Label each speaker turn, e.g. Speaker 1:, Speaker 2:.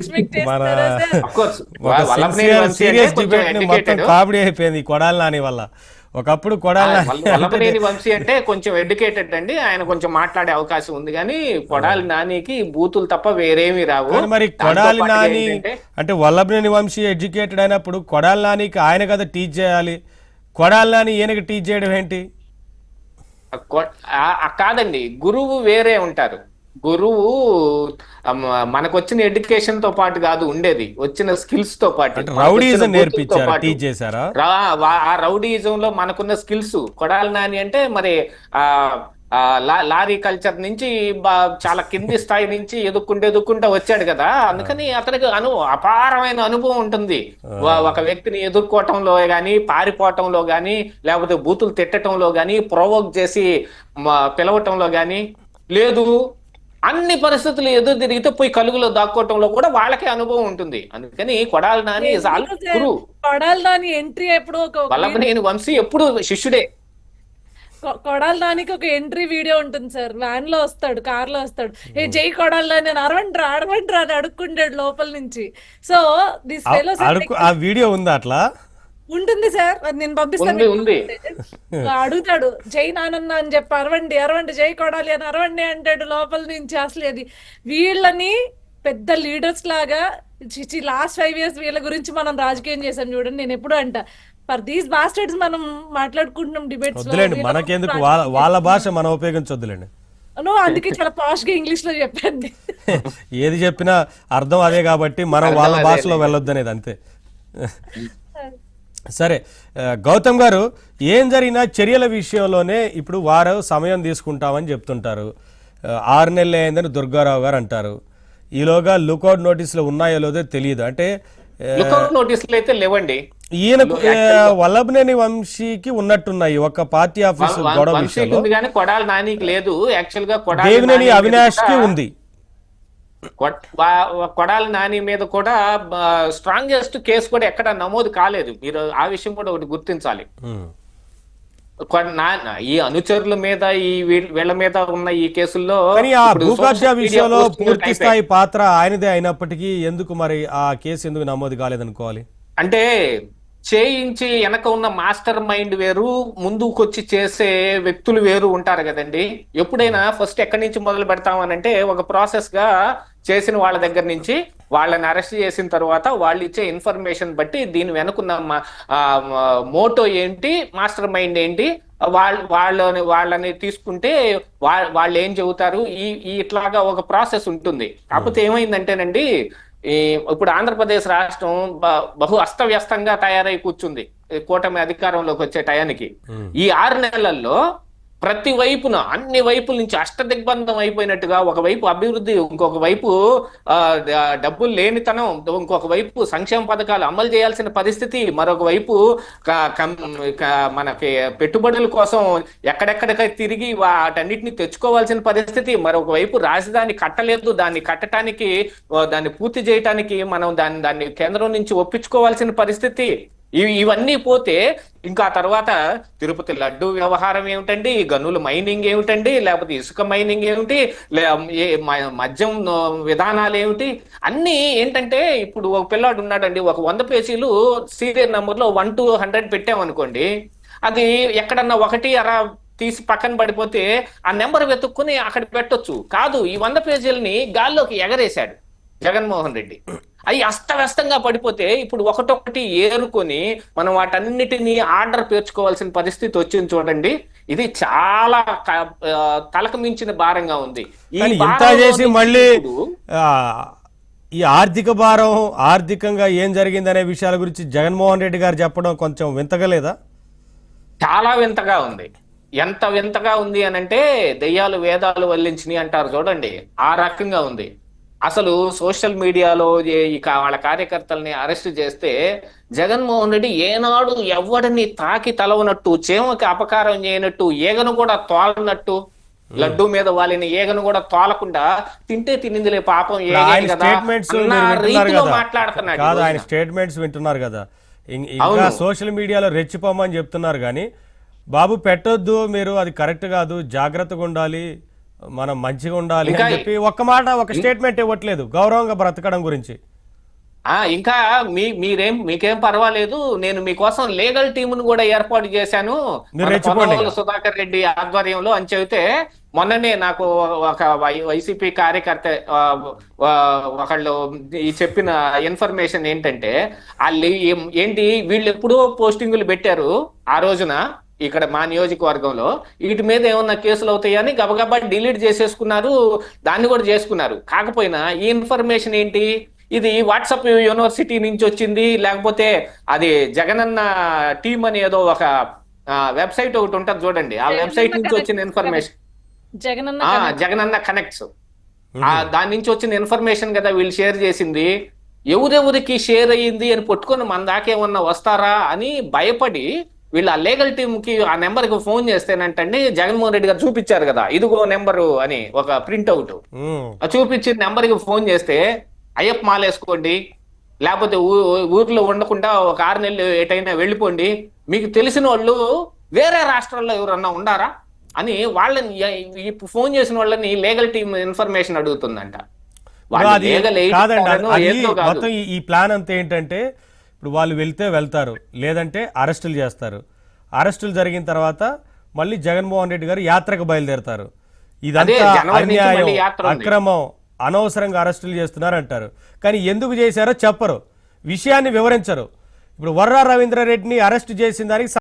Speaker 1: Expect
Speaker 2: మన
Speaker 1: చేస్తారా sir?
Speaker 3: Of course
Speaker 2: ఒక
Speaker 3: వల్లభనేని వంశీ అంటే
Speaker 2: సీరియస్
Speaker 3: కొంచెం
Speaker 2: డిబేట్ ని మొత్తం
Speaker 3: ఎడ్యుకేటెడ్.
Speaker 2: కామెడీ అయిపోయింది కొడాలి నాని వల్ల. ఒకప్పుడు కొడాలి నాని అంటే
Speaker 3: వల్లభనేని వంశీ అంటే కొంచెం ఎడ్యుకేటెడ్ అండి, ఆయన కొంచెం మాట్లాడే అవకాశం ఉంది. కానీ కొడాలి నానికి బూతులు తప్ప వేరేమీ రావు.
Speaker 2: కానీ మరి
Speaker 3: దాంతో
Speaker 2: కొడాలి
Speaker 3: పాటుగా
Speaker 2: నాని
Speaker 3: ఏంటంటే
Speaker 2: అంటే వల్లభనేని వంశీ ఎడ్యుకేటెడ్ అయినప్పుడు కొడాలి నానికి ఆయన కదా టీచ్ చేయాలి, కొడాలి నాని ఈయనకి టీచ్ చేయడం ఏంటి?
Speaker 3: కాదండి, గురువు వేరే ఉంటారు. గురువు మనకు వచ్చిన ఎడ్యుకేషన్ తో పాటు కాదు ఉండేది, వచ్చిన స్కిల్స్ తో పాటు,
Speaker 2: అంటే
Speaker 3: మనకు వచ్చిన
Speaker 2: రౌడీజం
Speaker 3: బూతులతో
Speaker 2: నేర్పించారా,
Speaker 3: పాటు.
Speaker 2: టీచ్ చేశారా?
Speaker 3: ఆ రౌడీజం లో మనకున్న స్కిల్స్. కొడాలి నాని అంటే మరి ఆ లారీ కల్చర్ నుంచి చాలా కింది స్థాయి నుంచి ఎదుక్కుంటూ వచ్చాడు కదా, అందుకని అతనికి అపారమైన అనుభవం ఉంటుంది. ఒక వ్యక్తిని ఎదుర్కోవటంలో గాని, పారిపోవటంలో గాని, లేకపోతే బూతులు తిట్టడంలో గాని, ప్రొవోక్ చేసి పిలవటంలో గాని, లేదు అన్ని పరిస్థితులు ఎదురు తిరిగితే పోయి కలుగులో దాక్కోవటంలో కూడా వాళ్ళకే అనుభవం ఉంటుంది. అందుకని కొడాలి నాని గురు.
Speaker 1: కొడాలి నాని ఎంట్రీ ఎప్పుడు
Speaker 3: వల్లభనేని వంశీ ఎప్పుడు శిష్యుడే.
Speaker 1: కొడాలి నానికి ఒక ఎంట్రీ వీడియో ఉంటుంది సార్. వ్యాన్ లో వస్తాడు, కార్ లో వస్తాడు, ఏ జై కొడాలి నాని అరవంట్రా అని అడుక్కుంటాడు లోపల నుంచి. సో దిస్ ఫెలో
Speaker 2: ఆ వీడియో ఉందా అట్లా?
Speaker 1: ఉంటుంది సార్, నేను పంపిస్తాను.
Speaker 3: ఉంది.
Speaker 1: అడుగుతాడు జై నానన్న అని చెప్పి అరవండి జై కొడాలి అని అరవండి అంటాడు లోపల నుంచి. అసలు అది వీళ్ళని పెద్ద లీడర్స్ లాగా లాస్ట్ 5 years వీళ్ళ గురించి మనం రాజకీయం చేసాం చూడండి. నేను ఎప్పుడు అంట ఫర్ దీస్ బాస్టర్డ్స్ మనం మాట్లాడుకుంటున్నాం డిబేట్స్ లో.
Speaker 2: వద్దులేండి, మనకెందుకు వాళ్ళ భాష మనం ఉపయోగించొద్దులేండి.
Speaker 1: అందుకే చాలా పాష్ గా ఇంగ్లీష్ లో చెప్పండి.
Speaker 2: ఏది చెప్పినా అర్థం అదే కాబట్టి మనం వాళ్ళ భాషలో వెళ్ళొద్దు అనేది అంతే. సరే గౌతమ్ గారు, ఏం జరిగినా చర్యల విషయంలోనే ఇప్పుడు వారు సమయం తీసుకుంటామని చెప్తుంటారు. 6 నెలలు అయిందని దుర్గారావు గారు అంటారు. ఈలోగా లుకౌట్ నోటీసులు ఉన్నాయో లేదో తెలియదు. అంటే
Speaker 3: లుకౌట్ నోటీసులు అయితే లేవండి.
Speaker 2: ఈయనకు వల్లభనేని వంశీకి ఉన్నట్టున్నాయి ఒక పార్టీ ఆఫీస్ గొడవ విషయంలో.
Speaker 3: కొడాలి నానికి లేదు. యాక్చువల్ గా
Speaker 2: దేవినేని అవినాష్ కి ఉంది.
Speaker 3: కొడాలి నాని మీద కూడా స్ట్రాంగెస్ట్ కేసు కూడా ఎక్కడ నమోదు కాలేదు. మీరు ఆ విషయం కూడా ఒకటి గుర్తించాలి. ఈ అనుచరుల మీద, ఈ వీళ్ళ మీద ఉన్న ఈ కేసుల్లో
Speaker 2: భూకబ్జా విషయంలో పూర్తి స్థాయి పాత్ర ఆయనదే అయినప్పటికీ ఎందుకు మరి ఆ కేసు ఎందుకు నమోదు కాలేదనుకోవాలి?
Speaker 3: అంటే చేయించి వెనక ఉన్న మాస్టర్ మైండ్ వేరు, ముందుకొచ్చి చేసే వ్యక్తులు వేరు ఉంటారు కదండి. ఎప్పుడైనా ఫస్ట్ ఎక్కడి నుంచి మొదలు పెడతామనంటే ఒక ప్రాసెస్ గా చేసిన వాళ్ళ దగ్గర నుంచి వాళ్ళని అరెస్ట్ చేసిన తర్వాత వాళ్ళు ఇచ్చే ఇన్ఫర్మేషన్ బట్టి దీని వెనుకున్న మోటో ఏంటి, మాస్టర్ మైండ్ ఏంటి, వాళ్ళని తీసుకుంటే వాళ్ళు ఏం చెబుతారు, ఇట్లాగా ఒక ప్రాసెస్ ఉంటుంది. కాకపోతే ఏమైందంటేనండి, ఇప్పుడు ఆంధ్రప్రదేశ్ రాష్ట్రం బహు అస్తవ్యస్తంగా తయారై కూర్చుంది కూటమి అధికారంలోకి వచ్చే టయానికి. ఈ 6 నెలల్లో ప్రతి వైపున, అన్ని వైపుల నుంచి అష్టదిగ్బంధం అయిపోయినట్టుగా, ఒకవైపు అభివృద్ధి, ఇంకొక వైపు డబ్బులు లేనితనం, ఇంకొక వైపు సంక్షేమ పథకాలు అమలు చేయాల్సిన పరిస్థితి, మరొక వైపు మనకి పెట్టుబడుల కోసం ఎక్కడెక్కడికి తిరిగి వాటన్నిటిని తెచ్చుకోవాల్సిన పరిస్థితి, మరొక వైపు రాజధాని కట్టలేదు, దాన్ని కట్టడానికి, దాన్ని పూర్తి చేయడానికి మనం దాన్ని కేంద్రం నుంచి ఒప్పించుకోవాల్సిన పరిస్థితి. ఇవన్నీ పోతే ఇంకా తర్వాత తిరుపతి లడ్డు వ్యవహారం ఏమిటండి, గనుల మైనింగ్ ఏమిటండి, లేకపోతే ఇసుక మైనింగ్ ఏమిటి, మద్యం విధానాలు ఏమిటి, అన్ని ఏంటంటే ఇప్పుడు ఒక పిల్లాడు ఉన్నాడండి, ఒక 100 పేజీలు సీరియల్ నెంబర్లో 1 to 100 పెట్టామనుకోండి, అది ఎక్కడన్నా ఒకటి అలా తీసి పక్కన పడిపోతే ఆ నెంబర్ వెతుక్కుని అక్కడ పెట్టొచ్చు. కాదు, ఈ 100 పేజీలని గాల్లోకి ఎగరేశాడు జగన్మోహన్ రెడ్డి. అవి అస్తవ్యస్తంగా పడిపోతే ఇప్పుడు ఒకటొకటి ఏరుకొని మనం వాటన్నిటినీ ఆర్డర్ పేర్చుకోవాల్సిన పరిస్థితి వచ్చింది చూడండి. ఇది చాలా తలకు మించిన భారంగా ఉంది.
Speaker 2: ఇంత చేసి మళ్ళీ ఈ ఆర్థిక భారం, ఆర్థికంగా ఏం జరిగింది అనే విషయాల గురించి జగన్మోహన్ రెడ్డి గారు చెప్పడం కొంచెం వింతగా లేదా? చాలా
Speaker 3: వింతగా ఉంది. ఎంత వింతగా ఉంది అనంటే దెయ్యాలు వేదాలు వల్లించినాయి అంటారు చూడండి, ఆ రకంగా ఉంది. అసలు సోషల్ మీడియాలో వాళ్ళ కార్యకర్తల్ని అరెస్ట్ చేస్తే జగన్మోహన్ రెడ్డి ఏనాడు ఎవడిని తాకి తలవనట్టు, చేమకి అపకారం చేయనట్టు, ఈగను కూడా తోలనట్టు, లడ్డు మీద వాళ్ళని ఈగను కూడా తోలకుండా తింటే తినిందిలే పాపం మాట్లాడుతున్నాడు.
Speaker 2: ఆయన స్టేట్మెంట్స్ వింటున్నారు కదా, ఇంకా సోషల్ మీడియాలో రెచ్చిపోమని చెప్తున్నారు కానీ బాబు పెట్టొద్దు మీరు, అది కరెక్ట్ కాదు, జాగ్రత్తగా ఉండాలి, మనం మంచిగా ఉండాలి అని చెప్పి ఒక్క మాట, ఒక స్టేట్మెంట్ ఇవ్వట్లేదు గౌరవంగా బ్రతకడం గురించి.
Speaker 3: ఇంకా మీకేం పర్వాలేదు, నేను మీకోసం లీగల్ టీమును కూడా ఏర్పాటు చేశాను
Speaker 2: మీరు
Speaker 3: మన
Speaker 2: రెచ్చిపోండి
Speaker 3: పొన్నవోలు సుధాకర్ రెడ్డి ఆధ్వర్యంలో అని చెబితే, మొన్ననే నాకు ఒక వైసీపీ కార్యకర్త ఒకళ్ళు ఈ చెప్పిన ఇన్ఫర్మేషన్ ఏంటంటే, వాళ్ళు ఏంటి వీళ్ళు ఎప్పుడో పోస్టింగులు పెట్టారు ఆ రోజున ఇక్కడ మా నియోజకవర్గంలో, వీటి మీద ఏమన్నా కేసులు అవుతాయని గబగబా డిలీట్ చేసేసుకున్నారు, దాన్ని కూడా చేసుకున్నారు. కాకపోయినా ఈ ఇన్ఫర్మేషన్ ఏంటి, ఇది వాట్సాప్ యూనివర్సిటీ నుంచి వచ్చింది, లేకపోతే అది జగనన్న టీమ్ అని ఏదో ఒక వెబ్సైట్ ఒకటి ఉంటుంది చూడండి, ఆ వెబ్సైట్ నుంచి వచ్చిన ఇన్ఫర్మేషన్, జగనన్న కనెక్ట్స్, దాని నుంచి వచ్చిన ఇన్ఫర్మేషన్ కదా వీళ్ళు షేర్ చేసింది. ఎవరెవరికి షేర్ అయ్యింది అని పట్టుకొని మన దాకేమన్నా వస్తారా అని భయపడి వీళ్ళు ఆ లీగల్ టీమ్ కి ఆ నెంబర్ కి ఫోన్ చేస్తేనంటండి, జగన్మోహన్ రెడ్డి గారు చూపించారు కదా ఇదిగో నెంబరు అని ఒక ప్రింట్అవుట్ చూపించి నెంబర్ కి ఫోన్ చేస్తే, అయ్యప్ప మాలేసుకోండి, లేకపోతే ఊర్లో ఉండకుండా ఒక 6 నెలలు ఎటైనా వెళ్ళిపోండి, మీకు తెలిసిన వాళ్ళు వేరే రాష్ట్రాల్లో ఎవరన్నా ఉండారా అని వాళ్ళని ఫోన్ చేసిన వాళ్ళని లీగల్ టీమ్ ఇన్ఫర్మేషన్ అడుగుతుందంట.
Speaker 2: మొత్తం ఈ ప్లాన్ అంతా ఏంటంటే, ఇప్పుడు వాళ్ళు వెళ్తారు, లేదంటే అరెస్టులు చేస్తారు, అరెస్టులు జరిగిన తర్వాత మళ్ళీ జగన్మోహన్ రెడ్డి గారు యాత్రకు బయలుదేరతారు. ఇదంతా అన్యాయం, అక్రమం, అనవసరంగా అరెస్టులు చేస్తున్నారు అంటారు. కానీ ఎందుకు చేశారో చెప్పరు, విషయాన్ని వివరించరు. ఇప్పుడు వర్రా రవీంద్రారెడ్డిని అరెస్ట్ చేసిన దానికి